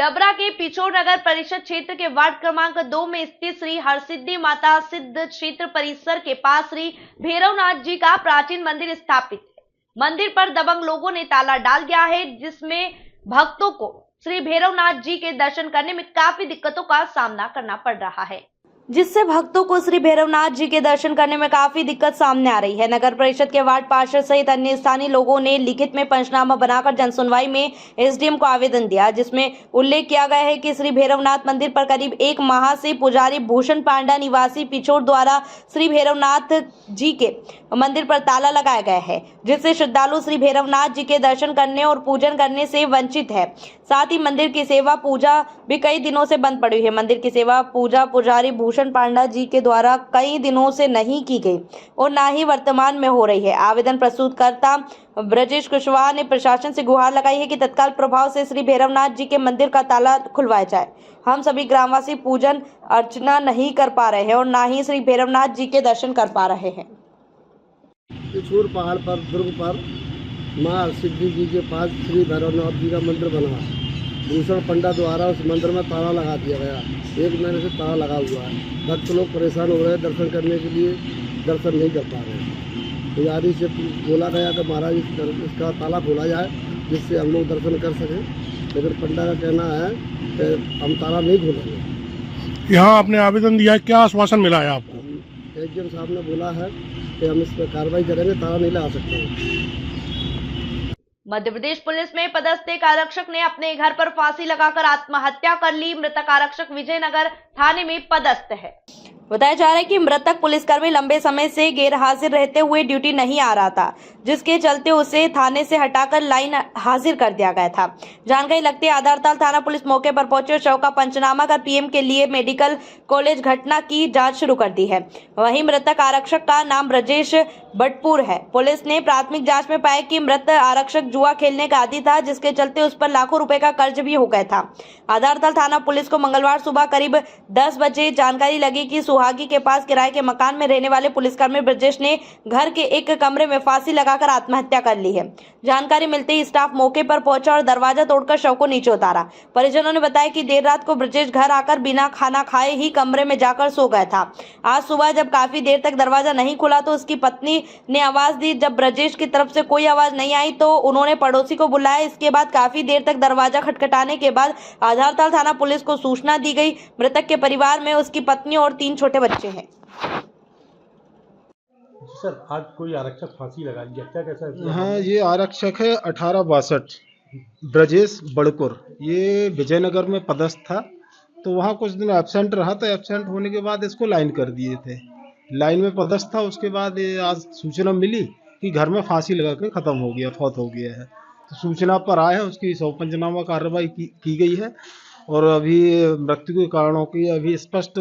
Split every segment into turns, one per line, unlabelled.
डबरा के पिछोर नगर परिषद क्षेत्र के वार्ड क्रमांक 2 में स्थित श्री हरसिद्धि माता सिद्ध क्षेत्र परिसर के पास श्री भैरवनाथ जी का प्राचीन मंदिर स्थापित है। मंदिर पर दबंग लोगों ने ताला डाल दिया है, जिसमें भक्तों को श्री भैरवनाथ जी के दर्शन करने में काफी दिक्कतों का सामना करना पड़ रहा है, जिससे भक्तों को श्री भैरवनाथ जी के दर्शन करने में काफी दिक्कत सामने आ रही है। नगर परिषद के वार्ड पार्षद सहित अन्य स्थानीय लोगों ने लिखित में पंचनामा बनाकर जनसुनवाई में एसडीएम को आवेदन दिया, जिसमें उल्लेख किया गया है कि श्री भैरवनाथ मंदिर पर करीब 1 माह से पुजारी भूषण पांडा निवासी पिछोर द्वारा श्री भैरवनाथ जी के मंदिर पर ताला लगाया गया है, जिससे श्रद्धालु श्री भैरवनाथ जी के दर्शन करने और पूजन करने से वंचित है। साथ ही मंदिर की सेवा पूजा भी कई दिनों से बंद पड़ी है। मंदिर की सेवा पूजा पुजारी भूषण पांडा जी के द्वारा कई दिनों से नहीं की गई और ना ही वर्तमान में हो रही है। आवेदन प्रस्तुतकर्ता ब्रजेश कुशवाहा ने प्रशासन से गुहार लगाई है कि तत्काल प्रभाव से श्री भैरवनाथ जी के मंदिर का ताला खुलवाया जाए। हम सभी ग्रामवासी पूजन अर्चना नहीं कर पा रहे हैं और ना ही श्री भैरवनाथ जी के दर्शन कर पा रहे हैं।
पिछोर पहाड़ पर दुर्ग पर माँ सिद्धि जी के पास श्री भैरवनाथ जी का मंदिर बना। भूषण पंडा द्वारा उस मंदिर में ताला लगा दिया गया। 1 महीने से ताला लगा हुआ है। भक्त लोग परेशान हो रहे हैं, दर्शन करने के लिए दर्शन नहीं कर पा रहे हैं। पुजारी से बोला गया कि महाराज इसका ताला खोला जाए, जिससे हम लोग दर्शन कर सकें, लेकिन पंडा का कहना है कि हम ताला नहीं खोलेंगे।
यहाँ आपने आवेदन दिया है, क्या आश्वासन मिला है आपको?
एसडीएम साहब ने बोला है कि हम इस पर कार्रवाई करेंगे, ताला नहीं लगा सकते।
मध्य प्रदेश पुलिस में पदस्थ एक आरक्षक ने अपने घर पर फांसी लगाकर आत्महत्या कर ली। मृतक आरक्षक विजयनगर थाने में पदस्थ है। बताया जा रहा है कि मृतक पुलिसकर्मी लंबे समय से गैर हाजिर रहते हुए ड्यूटी नहीं आ रहा था, जिसके चलते उसे थाने से हटाकर लाइन हाजिर कर दिया गया था। जानकारी लगती है आधारताल थाना पुलिस मौके पर पहुंचे और शव का पंचनामा कर पीएम के लिए मेडिकल कॉलेज घटना की जांच शुरू कर दी है। वहीं मृतक आरक्षक का नाम ब्रजेश बटपुर है। पुलिस ने प्राथमिक जांच में पाया कि मृत आरक्षक जुआ खेलने का आदी था, जिसके चलते उस पर लाखों रुपए का कर्ज भी हो गया था। आधारताल थाना पुलिस को मंगलवार सुबह करीब 10 बजे जानकारी लगी कि सुहागी के पास किराए के मकान में रहने वाले पुलिसकर्मी ब्रजेश ने घर के एक कमरे में फांसी लगाकर आत्महत्या कर ली है। जानकारी मिलते ही स्टाफ मौके पर पहुंचा और दरवाजा तोड़कर शव को नीचे उतारा। परिजनों ने बताया कि देर रात को ब्रजेश घर आकर बिना खाना खाए ही कमरे में जाकर सो गया था। आज सुबह जब काफी देर तक दरवाजा नहीं खुला तो उसकी पत्नी ने आवाज दी। जब ब्रजेश की तरफ से कोई आवाज नहीं आई तो उन्होंने पड़ोसी को बुलाया। इसके बाद काफी देर तक दरवाजा खटखटाने के बाद आधारताल थाना पुलिस को सूचना दी गई। मृतक के परिवार में उसकी पत्नी और 3 छोटे बच्चे हैं।
सर, आज कोई आरक्षक फांसी लगा लिया, क्या कैसा?
हाँ, ये आरक्षक है 1862 ब्रजेश बड़कुर। ये विजयनगर में पदस्थ था, तो वहाँ कुछ दिन एब्सेंट रहा, तो एब्सेंट होने के बाद इसको लाइन कर दिए थे। लाइन में पदस्थ था। उसके बाद ये आज सूचना मिली कि घर में फांसी लगा के ख़त्म हो गया, फौत हो गया है। तो सूचना पर आए हैं, उसकी शव पंचनामा कार्रवाई की गई है और अभी मृत्यु के कारणों की अभी स्पष्ट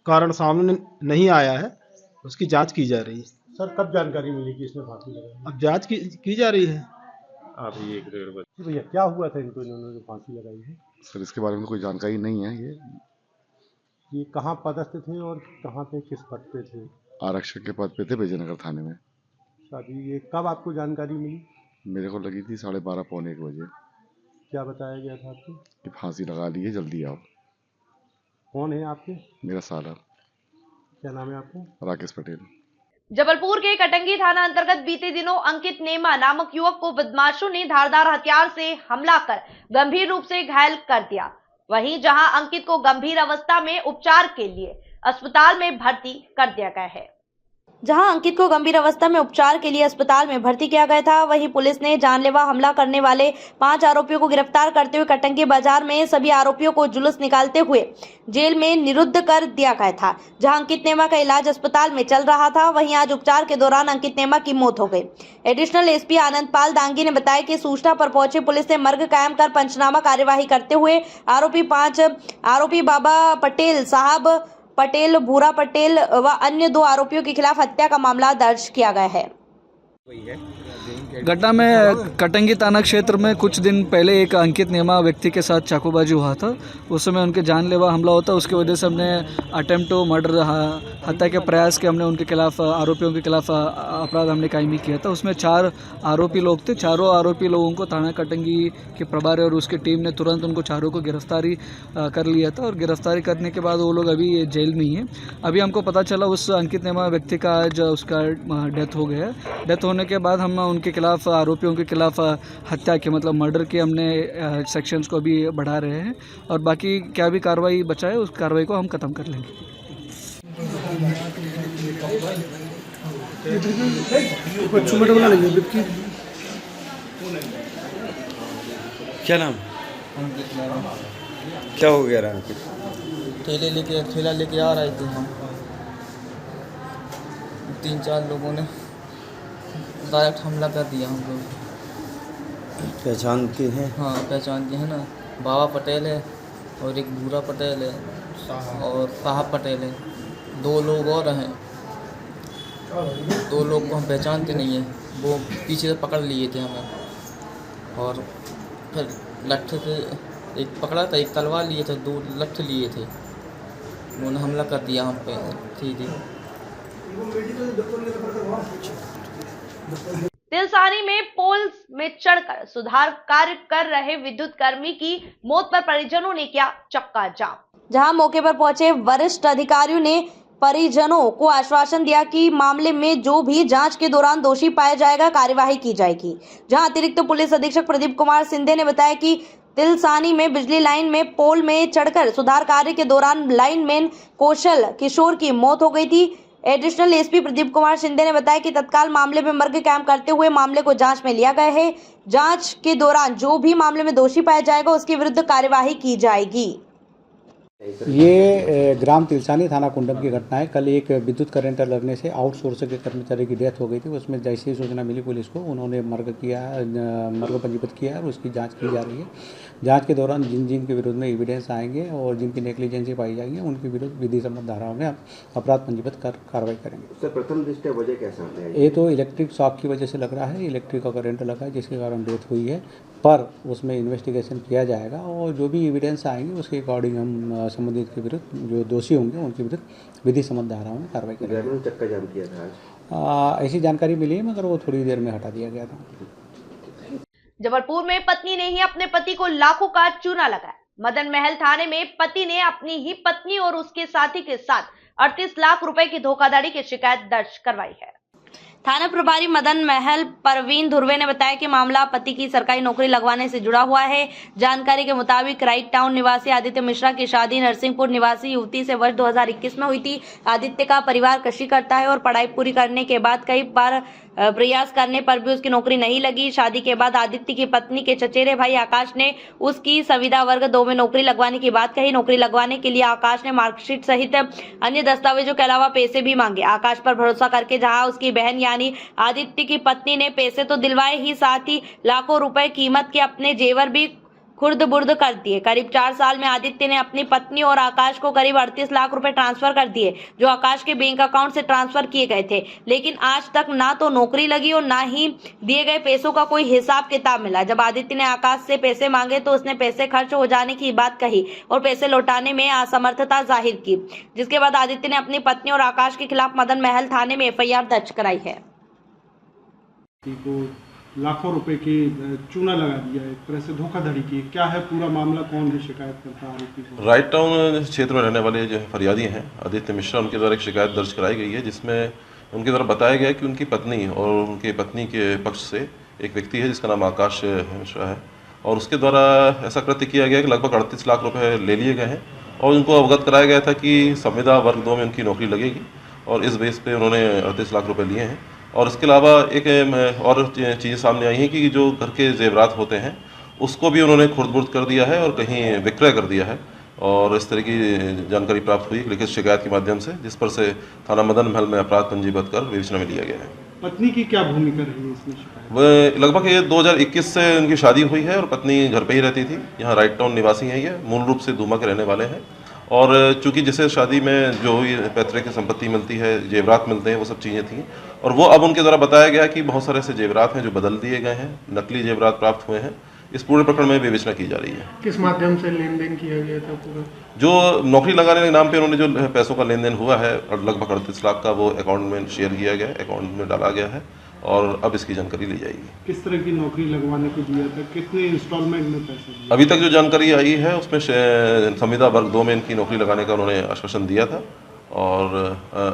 कारण सामने नहीं आया है, उसकी जांच की जा रही है।
सर, कब जानकारी मिली कि इसमें फांसी लगाई?
अब जांच की जा रही है।
अभी 1-1.5 बजे। भैया, क्या हुआ था इनको, इन्होंने जो फांसी लगाई है?
सर, इसके बारे में कोई जानकारी नहीं है।
ये कहाँ पदस्थ थे और कहाँ पे, किस पद पे थे?
आरक्षक के पद पे थे विजयनगर थाने में।
अभी ये कब आपको जानकारी मिली?
मेरे को लगी थी 12:30 पौने 1 बजे।
क्या बताया गया था आपको?
कि फांसी लगा ली है, जल्दी आओ।
कौन है आपके?
मेरा साला।
क्या नाम है आपका?
राकेश पटेल।
जबलपुर के कटंगी थाना अंतर्गत बीते दिनों अंकित नेमा नामक युवक को बदमाशों ने धारदार हथियार से हमला कर गंभीर रूप से घायल कर दिया। वहीं जहां अंकित को गंभीर अवस्था में उपचार के लिए अस्पताल में भर्ती कर दिया गया है। जहां अंकित को गंभीर अवस्था में उपचार के लिए अस्पताल में भर्ती किया गया था, वहीं पुलिस ने जानलेवा हमला करने वाले 5 आरोपियों को गिरफ्तार करते हुए कटंगी बाजार में सभी आरोपियों को जुलूस निकालते हुए जेल में निरुद्ध कर दिया गया था। जहां अंकित नेमा का इलाज अस्पताल में चल रहा था, वहीं आज उपचार के दौरान अंकित नेमा की मौत हो गई। एडिशनल एसपी आनंदपाल दांगी ने बताया कि सूचना पर पहुंचे पुलिस ने मर्ग कायम कर पंचनामा कार्यवाही करते हुए आरोपी बाबा पटेल, साहब पटेल, भूरा पटेल व अन्य 2 आरोपियों के खिलाफ हत्या का मामला दर्ज किया गया है।
घटना में कटंगी थाना क्षेत्र में कुछ दिन पहले एक अंकित नेमा व्यक्ति के साथ चाकूबाजी हुआ था। उस समय उनके जानलेवा हमला होता, उसकी वजह से हमने अटेम्प्ट टू मर्डर हत्या के प्रयास के हमने उनके खिलाफ आरोपियों के खिलाफ अपराध हमने कायमी किया था। उसमें 4 आरोपी लोग थे। चारों आरोपी लोगों को थाना कटंगी के प्रभारी और उसकी टीम ने तुरंत उनको चारों को गिरफ्तारी कर लिया था और गिरफ्तारी करने के बाद वो लोग अभी जेल में ही हैं। अभी हमको पता चला उस अंकित नेमा व्यक्ति का आज उसका डेथ हो गया है। डेथ होने के बाद हम उनके खिलाफ आरोपियों के खिलाफ हत्या के मतलब मर्डर के हमने सेक्शंस को अभी बढ़ा रहे हैं और बाकी क्या भी कार्रवाई बचा है उस कार्रवाई को हम ख़त्म कर लेंगे।
क्या नाम? क्या हो गया राम?
ठेला लेके आ रहे थे हम, 3-4 लोगों ने डायरेक्ट हमला कर दिया हम लोग।
पहचानते हैं?
हाँ पहचानते हैं ना, बाबा पटेल है और एक भूरा पटेल है और साहब पटेल है, 2 लोग और हैं। 2 लोग को हम पहचानते नहीं हैं, वो पीछे से पकड़ लिए थे हमें और फिर लट्ठे से एक पकड़ा था, एक तलवार लिए थे, 2 लट्ठे लिए थे। उन्होंने हमला कर दिया हम पे सीधे।
तिलसानी में पोल में चढ़कर सुधार कार्य कर रहे विद्युत कर्मी की मौत पर परिजनों ने किया चक्का जाम। जहां मौके पर पहुंचे वरिष्ठ अधिकारियों ने परिजनों को आश्वासन दिया कि मामले में जो भी जांच के दौरान दोषी पाया जाएगा कार्यवाही की जाएगी। जहां अतिरिक्त पुलिस अधीक्षक प्रदीप कुमार सिंधे ने बताया कि तिलसानी में बिजली लाइन में पोल में चढ़कर सुधार कार्य के दौरान लाइनमैन कौशल किशोर की मौत हो गई थी। एडिशनल एसपी प्रदीप कुमार शिंदे ने बताया कि तत्काल मामले में मर्ग कैंप करते हुए मामले को जांच में लिया गया है। जांच के दौरान जो भी मामले में दोषी पाया जाएगा उसके विरुद्ध कार्यवाही की जाएगी।
ये ग्राम तिलसानी थाना कुंडम की घटना है। कल एक विद्युत करंट लगने से आउटसोर्स के कर्मचारी की डेथ हो गई थी। उसमें जैसे ही सूचना मिली पुलिस को, उन्होंने मर्ग पंजीबद्ध किया और उसकी जांच की जा रही है। जांच के दौरान जिन जिन के विरुद्ध में एविडेंस आएंगे और जिनकी नेग्लिजेंसी पाई जाएगी उनके विरुद्ध विधि सम्मत धाराओं में अपराध पंजीबद्ध कर कार्रवाई करेंगे।
सर, प्रथम दृष्टया वजह कैसा है?
ये तो इलेक्ट्रिक शॉक की वजह से लग रहा है, इलेक्ट्रिक का करंट लगा है जिसके कारण डेथ हुई है, पर उसमें इन्वेस्टिगेशन किया जाएगा और जो भी एविडेंस आएंगे उसके अकॉर्डिंग हम संबंधित के विरुद्ध जो दोषी होंगे उनके विरुद्ध विधि सम्मत धाराओं में कार्रवाई करेंगे।
चक्का जाम किया था आज?
ऐसी जानकारी मिली है मगर वो थोड़ी देर में हटा दिया गया था।
जबलपुर में पत्नी ने ही अपने पति को लाखों का चूना लगाया। मदन महल थाने में पति ने अपनी ही पत्नी और उसके साथी के साथ 38 लाख रुपए की धोखाधड़ी की शिकायत दर्ज करवाई है। थाना प्रभारी मदन महल परवीन धुर्वे ने बताया कि मामला पति की सरकारी नौकरी लगवाने से जुड़ा हुआ है। जानकारी के मुताबिक राइट टाउन निवासी आदित्य मिश्रा की शादी नरसिंहपुर निवासी युवती से वर्ष 2021 में हुई थी। आदित्य का परिवार कृषि करता है और पढ़ाई पूरी करने के बाद कई बार प्रयास करने पर भी उसकी नौकरी नहीं लगी। शादी के बाद आदित्य की पत्नी के चचेरे भाई आकाश ने उसकी संविदा वर्ग 2 में नौकरी लगवाने की बात कही। नौकरी लगवाने के लिए आकाश ने मार्कशीट सहित अन्य दस्तावेजों के अलावा पैसे भी मांगे। आकाश पर भरोसा करके जहां उसकी बहन यानी आदित्य की पत्नी ने पैसे तो दिलवाए ही, साथ ही लाखों रुपए कीमत के अपने जेवर भी खुर्द बुर्द कर दिए। करीब 4 साल में आदित्य ने अपनी पत्नी और आकाश को करीब 38 लाख रुपए ट्रांसफर कर दिए, जो आकाश के बैंक अकाउंट से ट्रांसफर किए गए थे। लेकिन आज तक ना तो नौकरी लगी और ना ही दिए गए पैसों का कोई हिसाब किताब मिला। जब आदित्य ने आकाश से पैसे मांगे तो उसने पैसे खर्च हो जाने की बात कही और पैसे लौटाने में असमर्थता जाहिर की, जिसके बाद आदित्य ने अपनी पत्नी और आकाश के खिलाफ मदन महल थाने में FIR दर्ज कराई है।
लाखों रुपए की चूना लगा दिया, एक तरह से धोखाधड़ी की। क्या है पूरा मामला, कौन है शिकायत करता आरोपी?
राइट टाउन क्षेत्र में रहने वाले जो फरियादी हैं आदित्य मिश्रा, उनके द्वारा एक शिकायत दर्ज कराई गई है जिसमें उनके द्वारा बताया गया है कि उनकी पत्नी और उनके पत्नी के पक्ष से एक व्यक्ति है जिसका नाम आकाश मिश्रा है और उसके द्वारा ऐसा कृत्य किया गया कि लगभग 38 लाख रुपये ले लिए गए हैं और उनको अवगत कराया गया था कि संविदा वर्ग 2 में उनकी नौकरी लगेगी और इस बेस पे उन्होंने 38 लाख रुपये लिए हैं। और इसके अलावा एक और चीज़ें सामने आई हैं कि जो घर के जेवरात होते हैं उसको भी उन्होंने खुर्द-बुर्द कर दिया है और कहीं विक्रय कर दिया है और इस तरह की जानकारी प्राप्त हुई लिखित शिकायत के माध्यम से, जिस पर से थाना मदन महल में अपराध पंजीबद्ध कर विवेचना में लिया गया है।
पत्नी की क्या भूमिका रही है इसमें शिकायत?
वह लगभग ये 2021 से उनकी शादी हुई है और पत्नी घर पे ही रहती थी। यहाँ राइट टाउन निवासी हैं, ये मूल रूप से धूमा के रहने वाले हैं और चूंकि जैसे शादी में जो भी पैतृक की संपत्ति मिलती है, जेवरात मिलते हैं, वो सब चीज़ें थी और वो अब उनके द्वारा बताया गया कि बहुत सारे ऐसे जेवरात हैं जो बदल दिए गए हैं, नकली जेवरात प्राप्त हुए हैं। इस पूरे प्रकरण में विवेचना की जा रही है।
किस माध्यम से लेन देन किया गया था पूरा?
जो नौकरी लगाने के नाम पे उन्होंने जो पैसों का लेन देन हुआ है लगभग 38 लाख का, वो अकाउंट में शेयर किया गया है, अकाउंट में डाला गया है और अब इसकी जानकारी ली जाएगी।
किस तरह की नौकरी लगवाने को दिया था, कितने इंस्टॉलमेंट में पैसे दिए?
अभी तक जो जानकारी आई है उसमें संविदा वर्ग 2 में इनकी नौकरी लगाने का उन्होंने आश्वासन दिया था और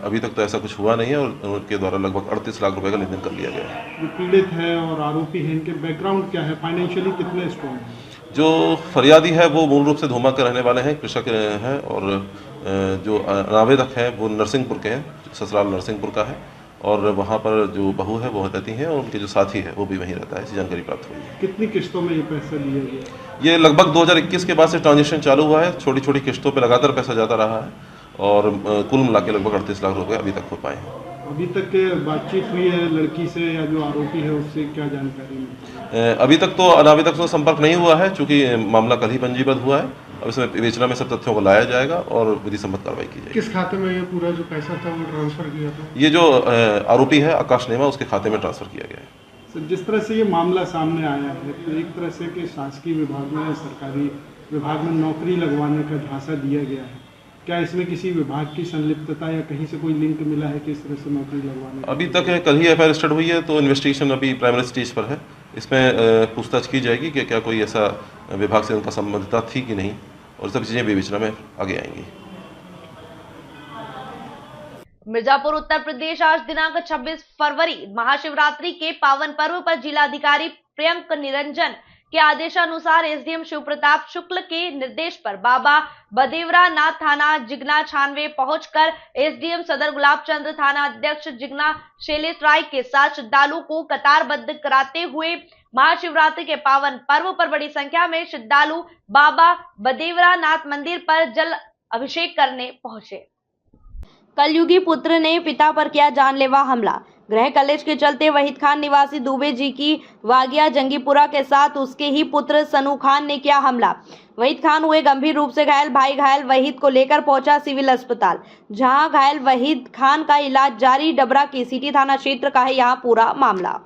अभी तक तो ऐसा कुछ हुआ नहीं है और उनके द्वारा लगभग 38 लाख रुपए का लेन देन कर लिया गया है।
जो पीड़ित है और आरोपी है, इनके बैकग्राउंड क्या है, फाइनेंशियली कितने स्ट्रॉन्ग हैं?
जो फरियादी है वो मूल रूप से धोमा के रहने वाले हैं, कृषक हैं और जो आवेदक हैं वो नरसिंहपुर के हैं, ससुराल नरसिंहपुर का है और वहाँ पर जो बहू है वो रहती हैं और उनके जो साथी है वो भी वहीं रहता है। ऐसी जानकारी प्राप्त हुई है।
कितनी किस्तों में ये पैसा दिया गया?
ये लगभग 2021 के बाद से ट्रांजेक्शन चालू हुआ है, छोटी छोटी किस्तों पे लगातार पैसा जाता रहा है और कुल मिला के लगभग 38 लाख रुपए अभी तक हो पाए हैं।
अभी तक बातचीत हुई है लड़की से या जो आरोपी है उससे, क्या जानकारी मिली?
अभी तक तो अनावेदक से संपर्क नहीं हुआ है, चूंकि मामला कल ही पंजीबद्ध हुआ है। अब इसमें विवेचना में सब तथ्यों को लाया जाएगा और विधि सम्मत कार्रवाई की जाएगी।
किस खाते में ये पूरा जो पैसा था वो ट्रांसफर किया था?
ये जो आरोपी है आकाश नेमा, उसके खाते में ट्रांसफर किया गया है।
सर, जिस तरह से ये मामला सामने आया है तो एक तरह से कि शासकीय विभाग में, सरकारी विभाग में नौकरी लगवाने का झांसा दिया गया है, क्या इसमें किसी विभाग की संलिप्तता या कहीं से कोई लिंक मिला है कि इस तरह से नौकरी लगवाने?
अभी तक कल ही एफआईआर रजिस्टर्ड हुई है तो इन्वेस्टिगेशन अभी प्राइमरी स्टेज पर है। इसमें पूछताछ की जाएगी कि क्या कोई ऐसा विभाग से उनका संबद्धता थी कि नहीं और सब चीज़ें विवेचना में आगे आएंगी।
मिर्जापुर उत्तर प्रदेश आज दिनांक 26 फरवरी महाशिवरात्रि के पावन पर्व पर जिलाधिकारी प्रियंक निरंजन के आदेशानुसार एसडीएम शिव प्रताप शुक्ल के निर्देश पर बाबा बदेवरा नाथ थाना जिगना छानवे पहुंचकर एसडीएम सदर गुलाब चंद्र, थाना अध्यक्ष जिगना शैलेश राय के साथ श्रद्धालुओं को कतारबद्ध कराते हुए महाशिवरात्रि के पावन पर्व पर बड़ी संख्या में श्रद्धालु बाबा बदेवरा नाथ मंदिर पर जल अभिषेक करने पहुंचे। कलयुगी पुत्र ने पिता पर किया जानलेवा हमला। गृह कलेश के चलते वहीद खान निवासी दुबे जी की वागिया जंगीपुरा के साथ उसके ही पुत्र सनू खान ने किया हमला। वहीद खान हुए गंभीर रूप से घायल। भाई घायल वहीद को लेकर पहुंचा सिविल अस्पताल, जहां घायल वहीद खान का इलाज जारी। डबरा की सिटी थाना क्षेत्र का है यहां पूरा मामला।